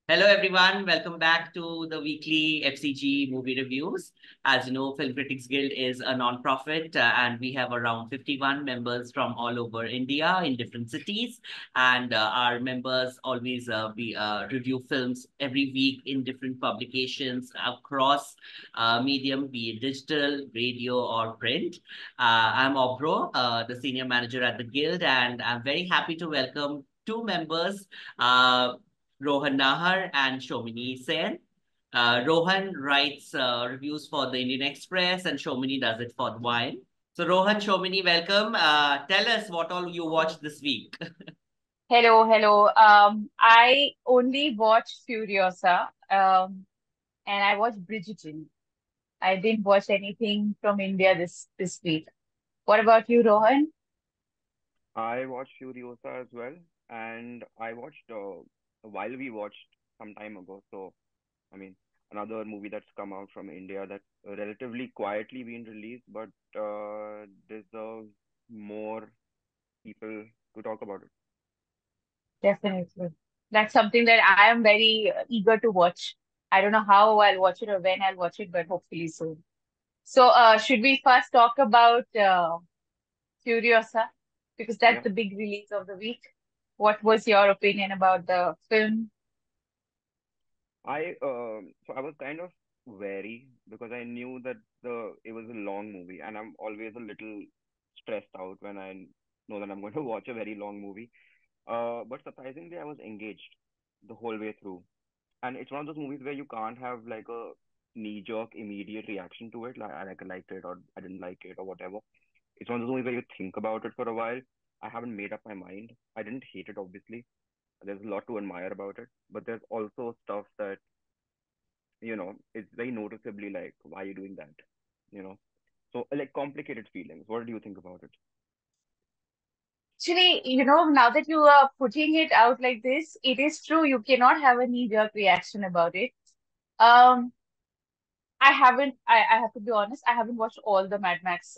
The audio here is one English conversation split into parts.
Hello, everyone. Welcome back to the weekly FCG movie reviews. As you know, Film Critics Guild is a non-profit, and we have around 51 members from all over India in different cities. And our members always review films every week in different publications across medium, be it digital, radio, or print. I'm Abhra, the senior manager at the Guild, and I'm very happy to welcome two members. Uh, Rohan Naahar and Shomini Sen. Rohan writes reviews for the Indian Express and Shomini does it for the WION. So Rohan, Shomini, welcome. Tell us what all you watched this week. Hello. I only watched Furiosa, and I watched Bridgerton. I didn't watch anything from India this week. What about you, Rohan? I watched Furiosa as well, and I watched while we watched some time ago. So, I mean, another movie that's come out from India that's relatively quietly been released, but deserves more people to talk about it. Definitely. That's something that I am very eager to watch. I don't know how I'll watch it or when I'll watch it, but hopefully soon. So, should we first talk about Furiosa? Because that's Yeah, the big release of the week. What was your opinion about the film? so I was kind of wary because I knew that the it was a long movie, and I'm always a little stressed out when I know that I'm going to watch a very long movie. But surprisingly, I was engaged the whole way through. And it's one of those movies where you can't have like a knee-jerk immediate reaction to it, like I liked it or I didn't like it or whatever. It's one of those movies where you think about it for a while. I haven't made up my mind. I didn't hate it, obviously. There's a lot to admire about it, but there's also stuff that, it's very noticeably like, why are you doing that? You know? So like complicated feelings. What do you think about it? Actually, now that you are putting it out like this, it is true. You cannot have a knee-jerk reaction about it. Um, I haven't, I have to be honest, I haven't watched all the Mad Max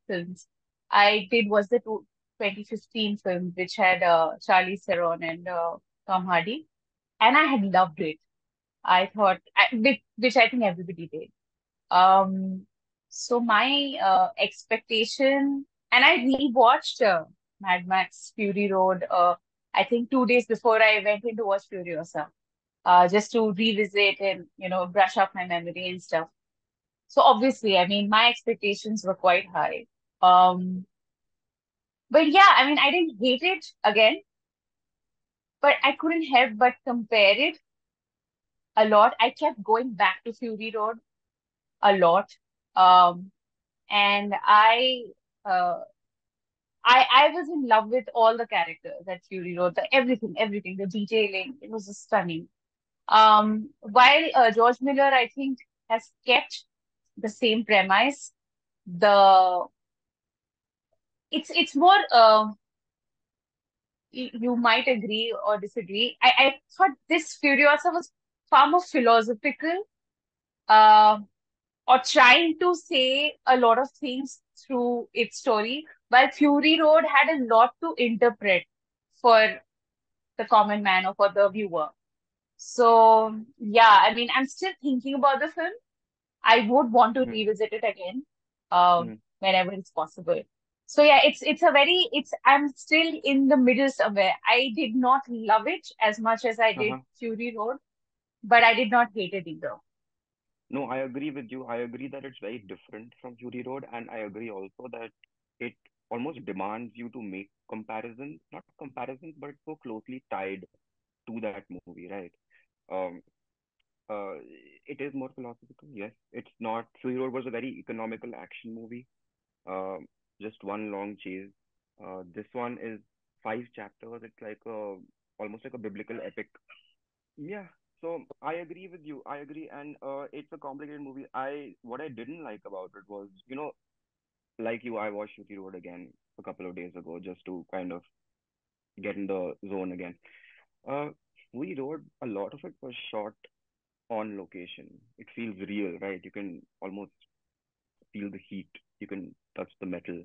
films. I did watch the 2015 film, which had Charlize Theron and Tom Hardy, and I had loved it. I thought, which I think everybody did. Um, so my expectation, and I rewatched Mad Max Fury Road. I think 2 days before I went in to watch Furiosa, just to revisit and brush up my memory and stuff. So obviously, I mean, my expectations were quite high. Um, but yeah, I mean, I didn't hate it again, but I couldn't help but compare it a lot. I kept going back to Fury Road a lot. Um, and uh, I was in love with all the characters that Fury wrote, everything, the detailing, it was just stunning. While George Miller, I think, has kept the same premise, the it's more you might agree or disagree. I thought this Furiosa was far more philosophical, uh, or trying to say a lot of things through its story, while Fury Road had a lot to interpret for the common man or for the viewer. So, yeah, I mean, I'm still thinking about the film. I would want to Mm-hmm. revisit it again, Mm-hmm. whenever it's possible. So yeah, it's I'm still in the middle somewhere. I did not love it as much as I did Uh-huh. Fury Road, but I did not hate it either. No, I agree with you. I agree that it's very different from Fury Road, and I agree also that it almost demands you to make comparisons, not comparisons, but so closely tied to that movie, right? Um, uh, it is more philosophical, yes. It's not. Fury Road was a very economical action movie, just one long chase. This one is five chapters. It's like almost like a biblical epic. Yeah, so I agree with you. I agree, and it's a complicated movie. What I didn't like about it was, like you, I watched Shruti Road again a couple of days ago just to kind of get in the zone again. Uh, we Road, a lot of it was shot on location. It feels real, right? You can almost feel the heat. You can touch the metal.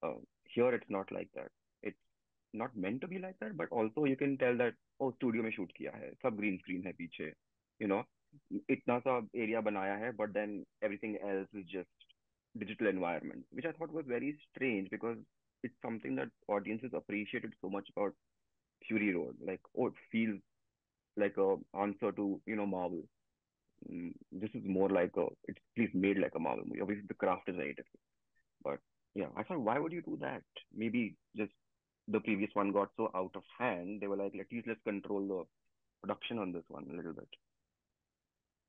Uh, Here it's not like that. It's not meant to be like that, but also you can tell that oh studio में shoot किया है, सब green screen है पीछे, you know, इतना सा area बनाया है, but then everything else is just digital environment, which I thought was very strange because it's something that audiences appreciated so much about Fury Road. Like, oh, it feels like a answer to, Marvel. This is more like it's please made like a Marvel movie. Obviously, the craft is very different. But yeah, I thought, why would you do that? Maybe just the previous one got so out of hand, they were like, at least let's control the production on this one a little bit.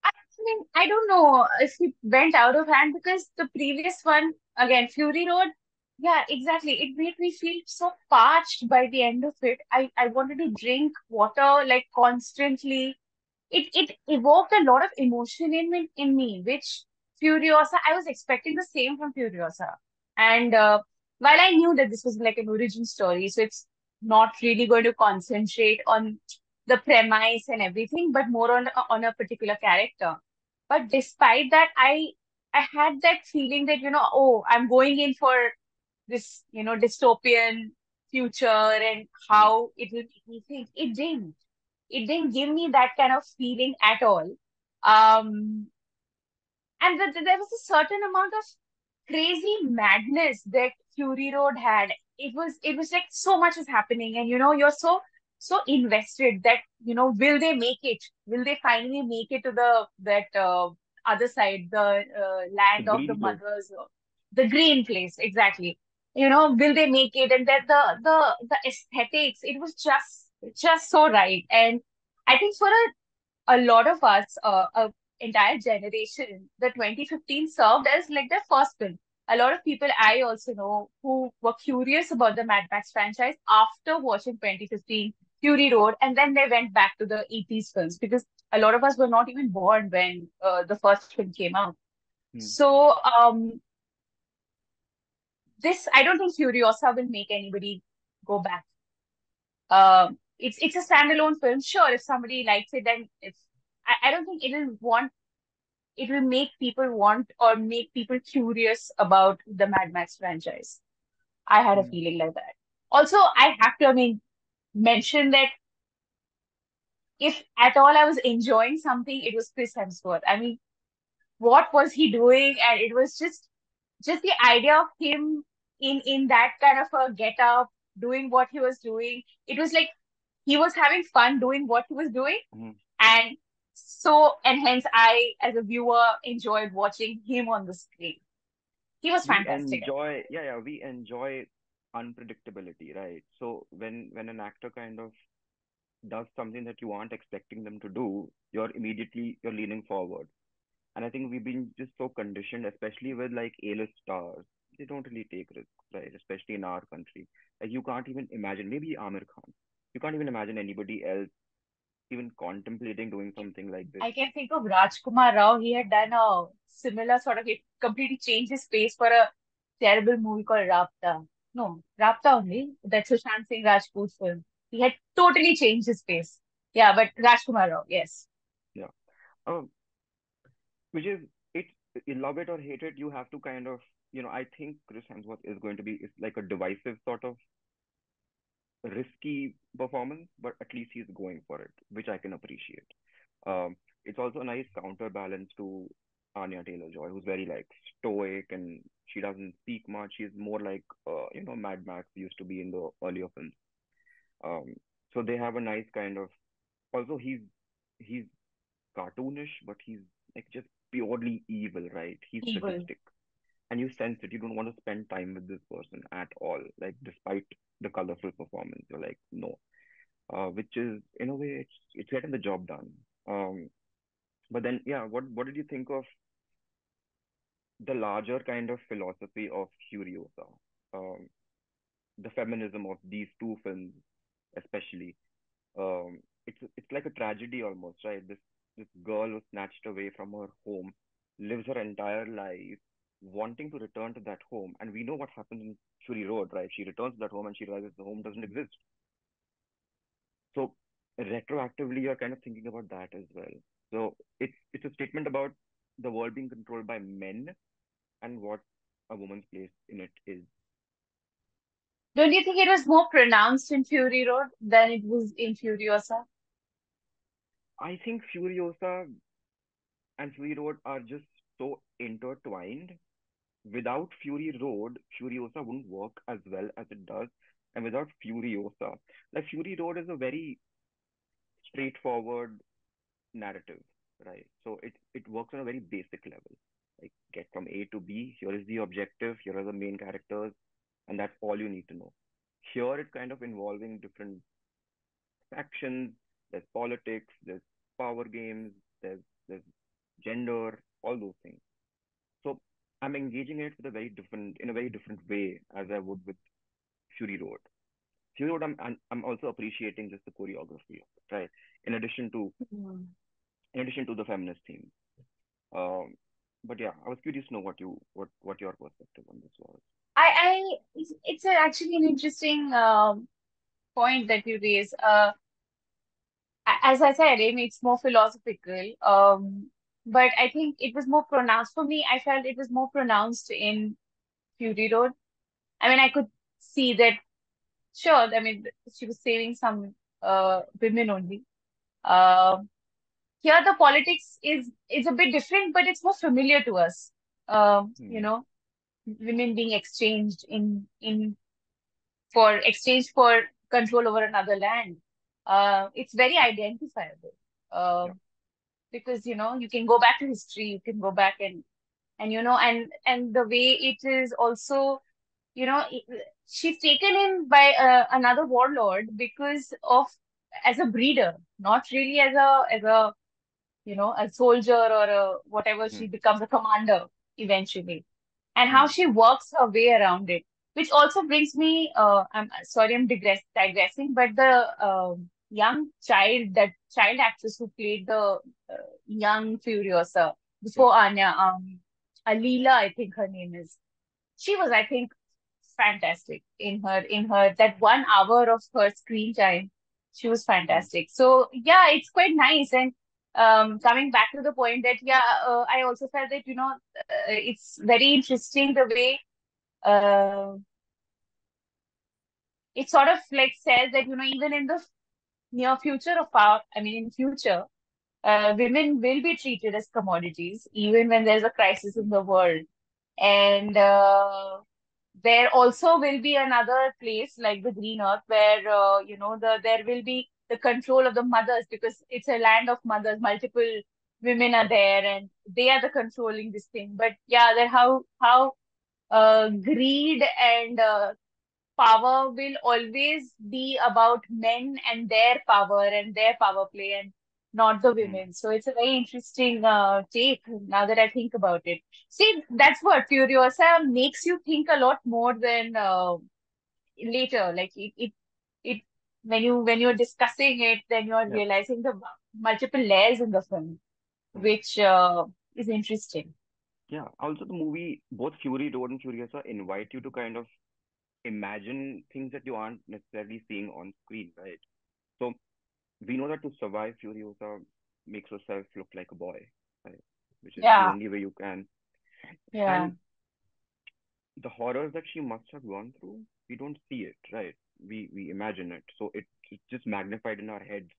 I mean, I don't know if it went out of hand because the previous one, again, Fury Road, yeah, exactly. It made me feel so parched by the end of it. I wanted to drink water like constantly. It evoked a lot of emotion in me, which Furiosa, I was expecting the same from Furiosa. And while I knew that this was like an origin story, so it's not really going to concentrate on the premise and everything, but more on a particular character. But despite that, I had that feeling that, oh, I'm going in for this, dystopian future and Hmm. how it will make me think. It didn't give me that kind of feeling at all. Um, and there was a certain amount of crazy madness that Fury Road had. It was like so much is happening, and you're so invested that will they make it? Will they finally make it to that other side, the The land of the green place. mothers, the green place exactly? Will they make it? And that the aesthetics, it was just so right. And I think for a lot of us, a entire generation, the 2015 served as like their first film. A lot of people I also know who were curious about the Mad Max franchise after watching 2015 Fury Road, and then they went back to the 80s films because a lot of us were not even born when the first film came out. Hmm. So this, I don't think Furiosa will make anybody go back. It's a standalone film. Sure, if somebody likes it, then it's. I don't think it will make people want or make people curious about the Mad Max franchise. I had a Hmm. feeling like that. Also, I have to, I mean, mention that if at all I was enjoying something, it was Chris Hemsworth. I mean, what was he doing? And it was just the idea of him in that kind of a get up, doing what he was doing. It was like he was having fun doing what he was doing, Hmm. and and hence I, as a viewer, enjoyed watching him on the screen. He was We fantastic. enjoy, yeah, yeah, we enjoy unpredictability, right? So when an actor kind of does something that you aren't expecting them to do, you're leaning forward. And I think we've been just so conditioned, especially with like A-list stars. They don't really take risks, right? Especially in our country. Like you can't even imagine, maybe Amir Khan. You can't even imagine anybody else even contemplating doing something like this. I can think of Rajkumar Rao. He had done a similar sort of, he completely changed his face for a terrible movie called Rapta. No, Rapta only. That's Sushant Singh Rajput's film. He had totally changed his face. Yeah, but Rajkumar Rao, yes. Yeah. Um, which is it's you love it or hate it, you have to kind of, I think Chris Hemsworth is going to be is like a divisive sort of risky performance, but at least he's going for it, which I can appreciate. It's also a nice counterbalance to Anya Taylor-Joy, who's very like stoic and she doesn't speak much. She's more like Mad Max used to be in the earlier films. Um, so they have a nice kind of. Also, he's cartoonish, but he's like just purely evil, right? He's Evil. sadistic, and you sense it. You don't want to spend time with this person at all. Like despite the colorful performance, you're like no. Which is in a way it's getting the job done. But then yeah, what did you think of the larger kind of philosophy of Furiosa? Um, the feminism of these two films, especially. It's like a tragedy almost, right? This girl was snatched away from her home, lives her entire life wanting to return to that home, and we know what happens in Fury Road, right? She returns to that home and she realizes the home doesn't exist. So retroactively, you're kind of thinking about that as well. So it's a statement about the world being controlled by men and what a woman's place in it is. Don't you think it was more pronounced in Fury Road than it was in Furiosa? I think Furiosa and Fury Road are just so intertwined. Without Fury Road, Furiosa wouldn't work as well as it does. And without Furiosa, like Fury Road is a very straightforward narrative, right? So it works on a very basic level. Like get from A to B, here is the objective, here are the main characters, and that's all you need to know. Here it's kind of involving different factions, there's politics, there's power games, there's gender, all those things. So I'm engaging it with a very different in a very different way as I would with Fury Road. Fury Road, I'm also appreciating just the choreography, right? In addition to Hmm. in addition to the feminist theme. Um, but yeah, I was curious to know what your perspective on this was. It's actually an interesting point that you raise. As I said, I mean, it's more philosophical. But I think it was more pronounced for me. I felt it was more pronounced in Fury Road. I mean, I could see that. Sure, I mean, she was saving some women only. Um Here, the politics is a bit different, but it's more familiar to us. You Hmm. know, women being exchanged in for exchange for control over another land. It's very identifiable. Yeah. Um because you can go back to history, you can go back and and the way it is also, you know it, she's taken in by another warlord because of as a breeder, not really as a a soldier or a whatever. Hmm. She becomes a commander eventually, and how Hmm. she works her way around it, which also brings me. I'm sorry, I'm digressing, but the young child, that child actress who played the young Furiosa Yeah. before Anya, Alila, I think her name is. She was, I think, fantastic in her that 1 hour of her screen time. She was Hmm. fantastic. So yeah, it's quite nice. And coming back to the point that yeah, I also felt that it's very interesting the way uh, it sort of like says that even in the near future of our, I mean in future, women will be treated as commodities even when there's a crisis in the world. And there also will be another place like the Green Earth where there will be the control of the mothers, because it's a land of mothers. Multiple women are there, and they are the controlling this thing. But yeah, that how greed and power will always be about men and their power and their power play, and not the Hmm. women. So it's a very interesting take now that I think about it. See, that's what Furiosa makes you think a lot more than later. Like it when you're discussing it, then you're Yeah. realizing the multiple layers in the film, Hmm. which is interesting. Yeah. Also, the movie, both Fury Road and Furiosa, invite you to kind of imagine things that you aren't necessarily seeing on screen, right? So we know that to survive, Furiosa makes herself look like a boy, right? Which is the Yeah, only way you can. yeah. And the horrors that she must have gone through, we don't see it, right? We imagine it. So it's just magnified in our heads.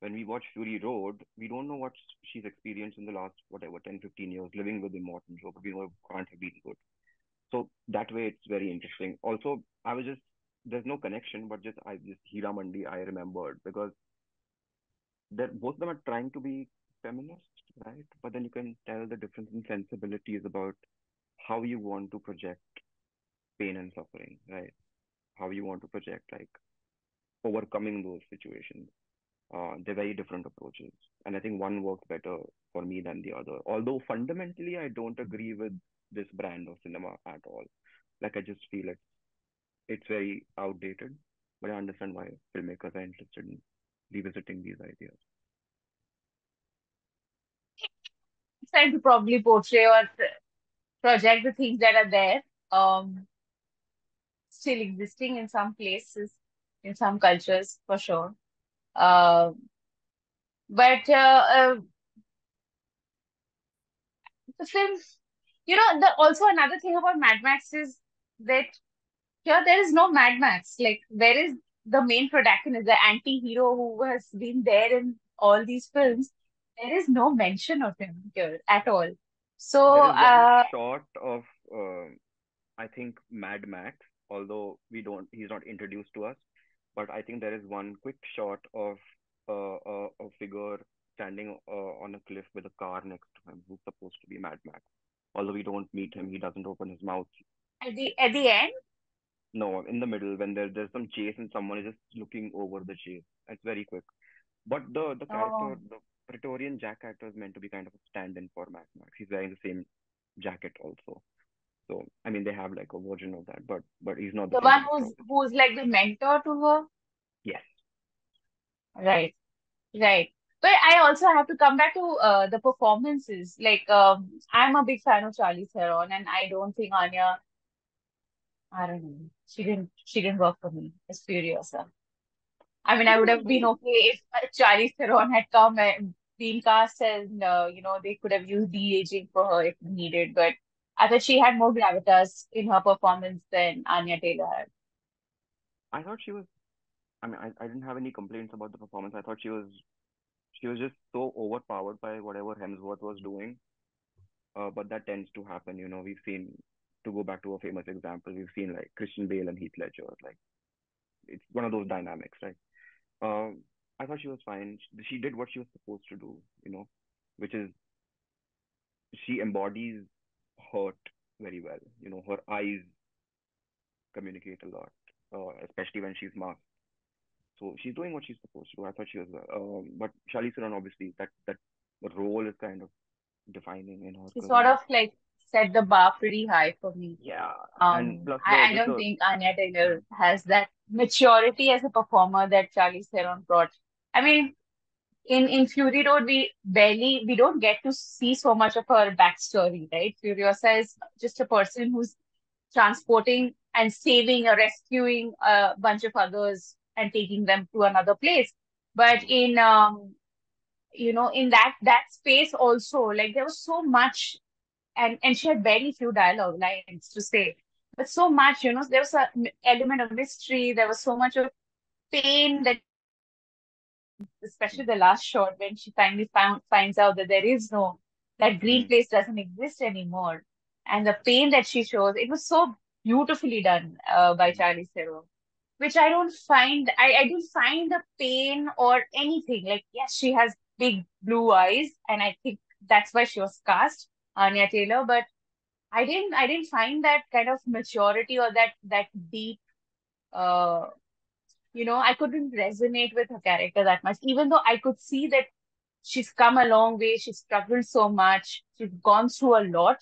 When we watch Fury Road, we don't know what she's experienced in the last, whatever, 10, 15 years living with Immortan Joe, but we know it can't have been good. So that way it's very interesting. Also, there's no connection, but just Hira Mandi, I remembered because both of them are trying to be feminist, right? But then you can tell the difference in sensibilities about how you want to project pain and suffering, right? How you want to project like overcoming those situations. They're very different approaches, and I think one works better for me than the other. Although fundamentally, I don't agree with this brand of cinema at all. Like I just feel it's very outdated, but I understand why filmmakers are interested in revisiting these ideas. Trying to probably portray or project the things that are there, um, still existing in some places, in some cultures, for sure. Uh, but the film, the also another thing about Mad Max is that here there is no Mad Max. Like, where is the main protagonist, the anti-hero who has been there in all these films? There is no mention of him here at all. There So, is one shot of uh, I think Mad Max, although he's not introduced to us, but I think there is one quick shot of a figure standing on a cliff with a car next to him, who's supposed to be Mad Max. Although we don't meet him, he doesn't open his mouth. at the end, No, in the middle when there's some chase and someone is just looking over the chase. It's very quick. But the character, oh, the Praetorian Jack actor is meant to be kind of a stand-in for Mad Max. He's wearing the same jacket also. So I mean, they have like a version of that, but he's not the the same one actor. who's like the mentor to her. Yes, Right, right. But I also have to come back to the performances. Like, I'm a big fan of Charlize Theron, and I don't think Anya. I don't know. She didn't work for me as Furiosa. I mean, I I think would it was have been very. okay if Charlize Theron had come and been cast, and they could have used de-aging for her if needed. But I thought she had more gravitas in her performance than Anya Taylor had. I thought she was. I mean, I didn't have any complaints about the performance. I thought she was just so overpowered by whatever Hemsworth was doing. But that tends to happen. We've seen, to go back to a famous example, we've seen like Christian Bale and Heath Ledger. Like it's one of those dynamics, right? I thought she was fine. She did what she was supposed to do, which is she embodies hurt very well. Her eyes communicate a lot, especially when she's masked. So she's doing what she's supposed to do. I thought she was, but Charlize Theron, obviously, that role is kind of defining in her She sort career. of like set the bar pretty high for me. Yeah, and Um, plus I, I just don't the. think Anya Mhm. Taylor has that maturity as a performer that Charlize Theron brought. I mean, in Fury Road, we don't get to see so much of her backstory, right? Furiosa is just a person who's transporting and saving or rescuing a bunch of others and taking them to another place. But Mhm. in that space also, like there was so much, and she had very few dialogue lines to say, but so much, there was a element of mystery. There was so much of pain that she shows, especially Mhm. the last shot when she finally finds out that that green Mhm. place doesn't exist anymore. And the pain that she shows, it was so beautifully done by Mhm. Charlize Theron, which I don't find the pain or anything. Like, yes, she has big blue eyes, and I think that's why she was cast, Anya Taylor, but I didn't find that kind of maturity or that deep uh I couldn't resonate with her character that much, even though I could see that she's come a long way, she's struggled so much, she's gone through a lot.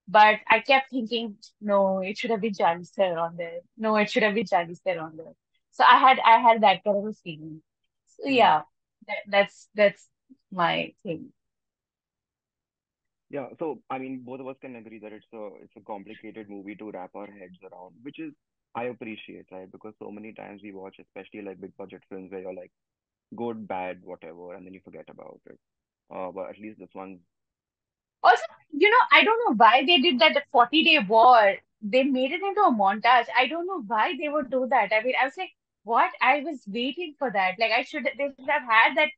But I kept thinking, no, it should have been Charlize Theron there. No, it should have been Charlize Theron there. So I had that kind of a feeling. So Mhm. yeah, that's my thing. Yeah, so I mean, both of us can agree that it's a complicated movie to wrap our heads around, which is I appreciate, right? Because so many times we watch, especially like big budget films, where you're like good, bad, whatever, and then you forget about it. But at least this one. Also, I don't know why they did that, the 40-day war. They made it into a montage. I don't know why they would do that. I mean, I was like, what? I was waiting for that. Like, they should have had that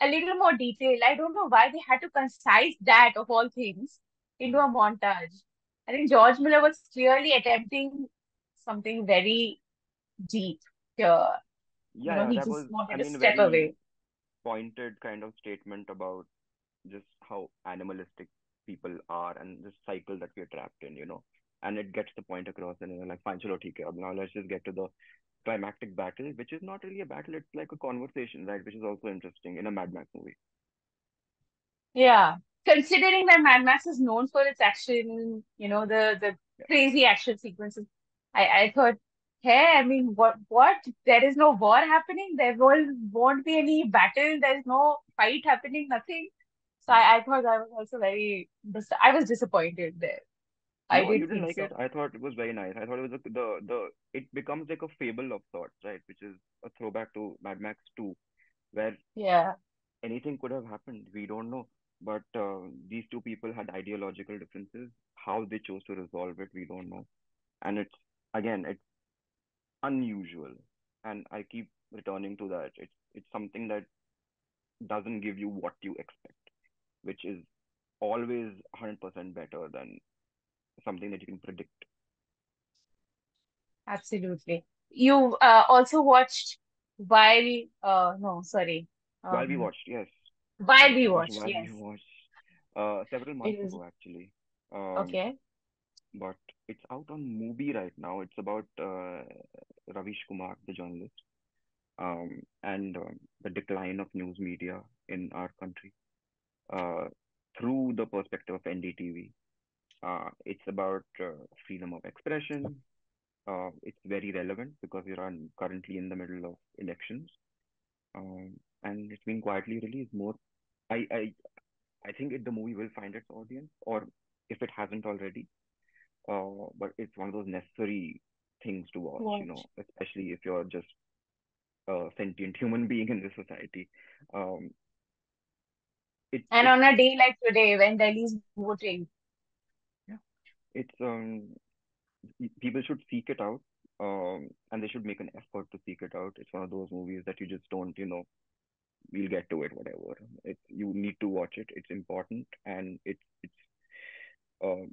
a little more detail. I don't know why they had to concise that, of all things, into a montage. I think George Miller was clearly attempting something very deep here. Yeah, yeah, He that just was, I wanted to mean, step very away. pointed kind of statement about just how animalistic people are and this cycle that we're trapped in. And it gets the point across, and like, fine, chalo, theek hai. Ab now let's just get to the climactic battle, which is not really a battle, it's like a conversation, right? Which is also interesting in a Mad Max movie. Yeah, considering that Mad Max is known for its action, the Yeah. crazy action sequences, I thought, hey, I mean, what? There is no war happening. There won't be any battle. There's no fight happening. Nothing. So Mhm. I thought I was also I was disappointed there. I No, you did didn't think like it. so. I thought it was very nice. I thought it was it becomes like a fable of sorts, right? Which is a throwback to Mad Max 2, where Yeah. anything could have happened. We don't know. But these two people had ideological differences. How they chose to resolve it, we don't know. And it's again, it's unusual, and I keep returning to that. It's something that doesn't give you what you expect, which is always 100% better than something that you can predict. Absolutely. You also watched while no, sorry. While we Um, watched, yes, while we it was watched, while we yes. watched several It months is ago actually. Um, okay. but it's out on movie right now. It's about Ravish Kumar, the journalist, and the decline of news media in our country uh, through the perspective of NDTV. It's about freedom of expression. It's very relevant because we're currently in the middle of elections, and it's been quietly released. I, I, I think the movie will find its audience, or if it hasn't already, but it's one of those necessary things to watch, Watch. especially if you're just a sentient human being in this society. Um, And it's on a day like today, when Delhi's voting, yeah, it's people should seek it out, and they should make an effort to seek it out. It's one of those movies that you just don't, we'll get to it, whatever. You need to watch it. It's important, and it's um,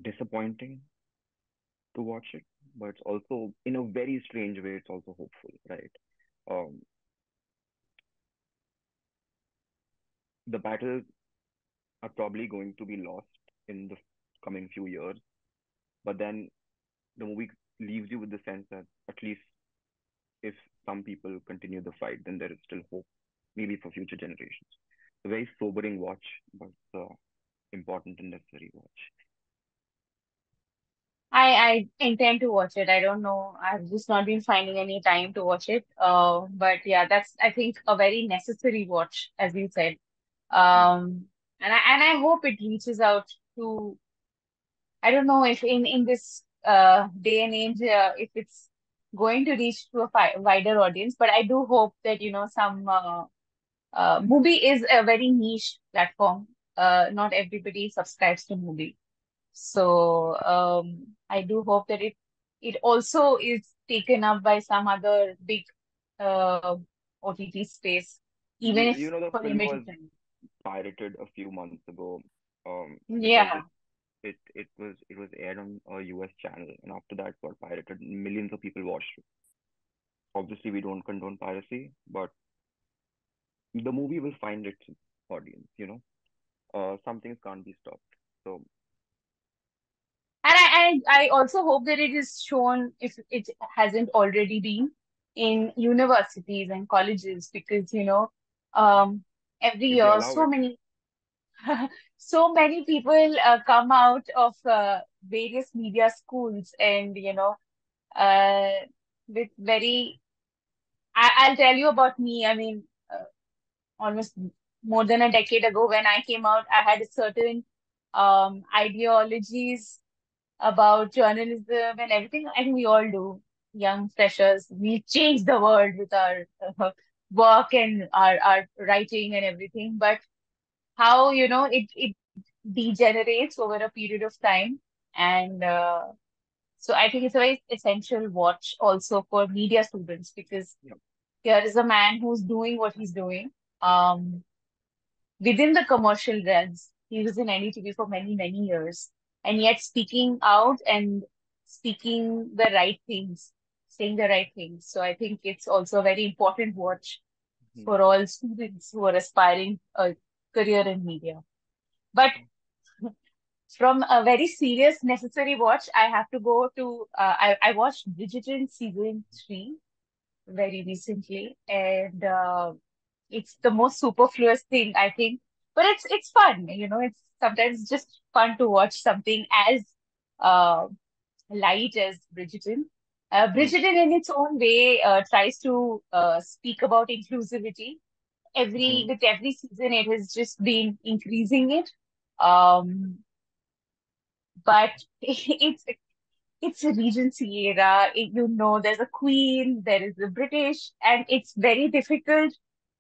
disappointing to watch it, but it's also in a very strange way. It's also hopeful, right? Um, the battles are probably going to be lost in the coming few years, but then the movie leaves you with the sense that at least if some people continue the fight, then there is still hope, maybe for future generations. A very sobering watch, but important and necessary watch. I intend to watch it. I don't know. I've just not been finding any time to watch it. But yeah, that's I think a very necessary watch, as you said. Yeah. And I hope it reaches out to. I don't know if in this day and age, if it's going to reach to a wider audience. But I do hope that some movie is a very niche platform. Not everybody subscribes to movie. So I do hope that it also is taken up by some other big uh, OTT space, even if The for film limited was time. pirated a few months ago, because Yeah, it was aired on a US channel, and after that got pirated. Millions of people watched it. Obviously, we don't condone piracy, but the movie will find its audience. Some things can't be stopped. So and I also hope that it is shown if it hasn't already been in universities and colleges because every if they year allow so it, many so many people come out of various media schools and uh, with very I'll tell you about me. I mean, almost more than a decade ago when I came out, I had certain ideologies about journalism and everything. I think we all do. Young freshers, we change the world with our work and our writing and everything. But how it degenerates over a period of time, and so I think it's a very essential watch also for media students because yeah. here is a man who's doing what he's doing um, within the commercial realms. He was in NETV for many, many years, and yet speaking out and speaking the right things, saying the right things. So I think it's also a very important watch Mhm. for all students who are aspiring a career in media. But from a very serious necessary watch, I have to go to I watched Bridgerton season 3 very recently, and it's the most superfluous thing I think. But it's fun, it's sometimes just fun to watch something as uh, light as Bridgerton. Mhm. Bridgerton, in its own way, tries to speak about inclusivity. Mhm. With every season, it has just been increasing it. Um, but it's a Regency era. There's a queen, there is the British, and it's very difficult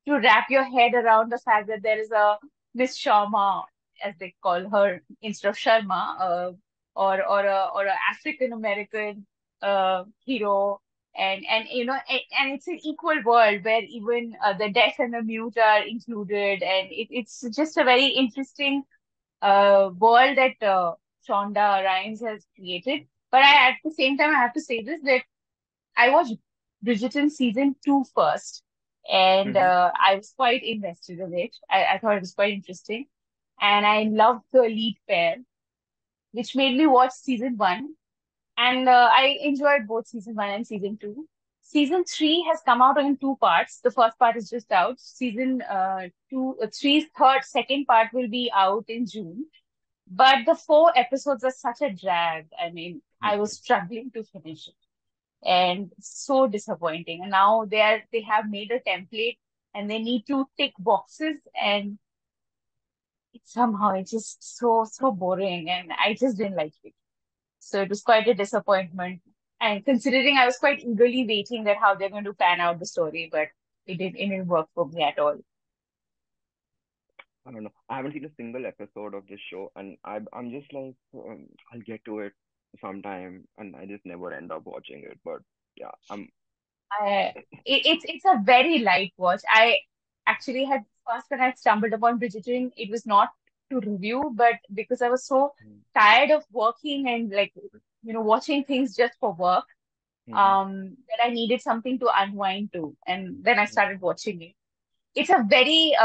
to wrap your head around the fact that there is a Miss Sharma, as they call her, instead of Sharma, or a African American. hero, and and it's an equal world where even the deaf and the mute are included, and it's just a very interesting world that Shonda Rhimes has created. But at the same time, I have to say this, that I watched Bridgerton season 2 first, and Mm-hmm. I was quite invested in it. I thought it was quite interesting, and I loved the lead pair, which made me watch season 1. And I enjoyed both season 1 and season 2. Season 3 has come out in two parts. The first part is just out. Season 3's second part will be out in June. But the 4 episodes are such a drag. I mean, I was struggling to finish it, and so disappointing. And now they have made a template, and they need to tick boxes, and it's just so boring, and I just didn't like it. So it was quite a disappointment. And considering I was quite eagerly waiting that how they're going to pan out the story, but it didn't work for me at all. I don't know. I haven't seen a single episode of this show, and I'm just like, I'll get to it sometime, and I just never end up watching it. But yeah, I it's a very light watch. I actually had first when I stumbled upon Bridgerton, it was not to review, but because I was so tired of working and like watching things just for work, mm-hmm. that I needed something to unwind to, and then I started watching it. It's a very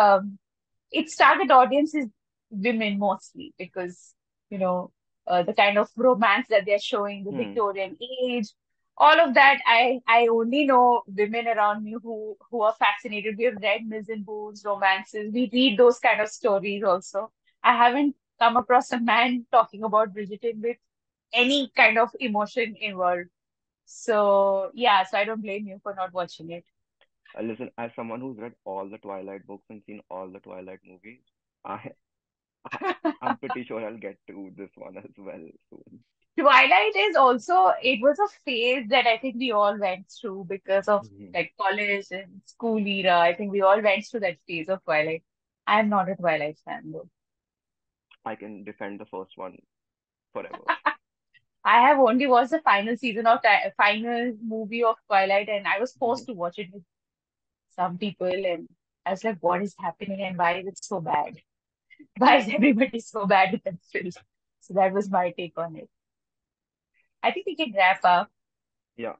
its target audience is women mostly because you know the kind of romance that they're showing, the Victorian age, all of that. I only know women around me who are fascinated. We have read Mills and Boons romances. We read those kind of stories also. I haven't come across a man talking about Bridgerton with any kind of emotion involved. So yeah, so I don't blame you for not watching it. Listen, as someone who's read all the Twilight books and seen all the Twilight movies, I, I I'm pretty sure I'll get to this one as well soon. Twilight is also, it was a phase that I think we all went through because of Mhm. like college and school era. I think we all went through that phase of Twilight. I am not a Twilight fan though. I can defend the first one forever. I have only watched the final season of final movie of Twilight, and I was forced Mhm. to watch it with some people, and I was like, what is happening and why is it so bad? Why is everybody so bad with that film? So that was my take on it. I think we can wrap up. Yeah.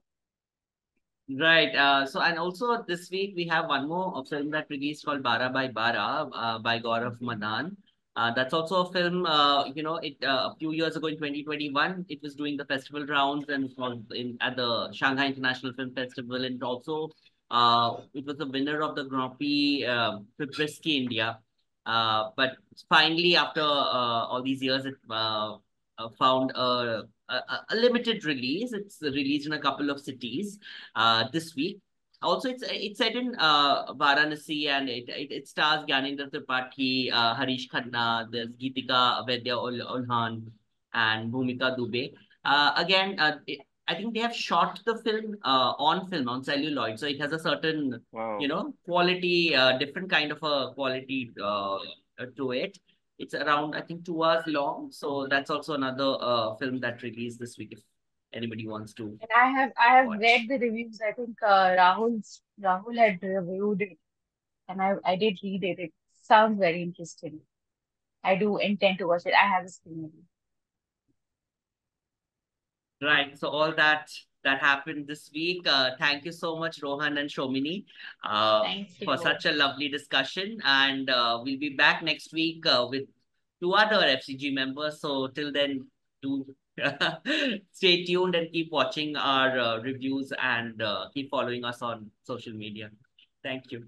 Right. So, and also this week we have one more film that released called Barah By Barah by Gaurav Madan. That's also a film, a few years ago in 2021, it was doing the festival rounds and was at the Shanghai International Film Festival. And also, it was the winner of the Grand Prix Pribrisky India. But finally, after all these years, it found a limited release. It's released in a couple of cities this week. Also, it's set in Varanasi, and it stars Gyanendra Tripathi, Harish Khanna, there's Geetika Vedya Olhan, and Bhumika Dubey. I think they have shot the film on celluloid, so it has a certain Wow. quality, different kind of a quality to it. It's around, I think, 2 hours long. So that's also another film that released this week if anybody wants to And I have read watch. the reviews. I think Rahul had reviewed it, and I did read it. It sounds very interesting. I do intend to watch it. I have a screen. Right. So all that happened this week. Thank you so much, Rohan and Shomini, Thank for you. such a lovely discussion. And we'll be back next week with two other FCG members. So till then, do stay tuned and keep watching our reviews and keep following us on social media. Thank you.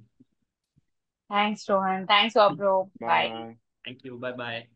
Thanks, Rohan. Thanks, Abhra. Bye. Bye. Thank you. Bye bye.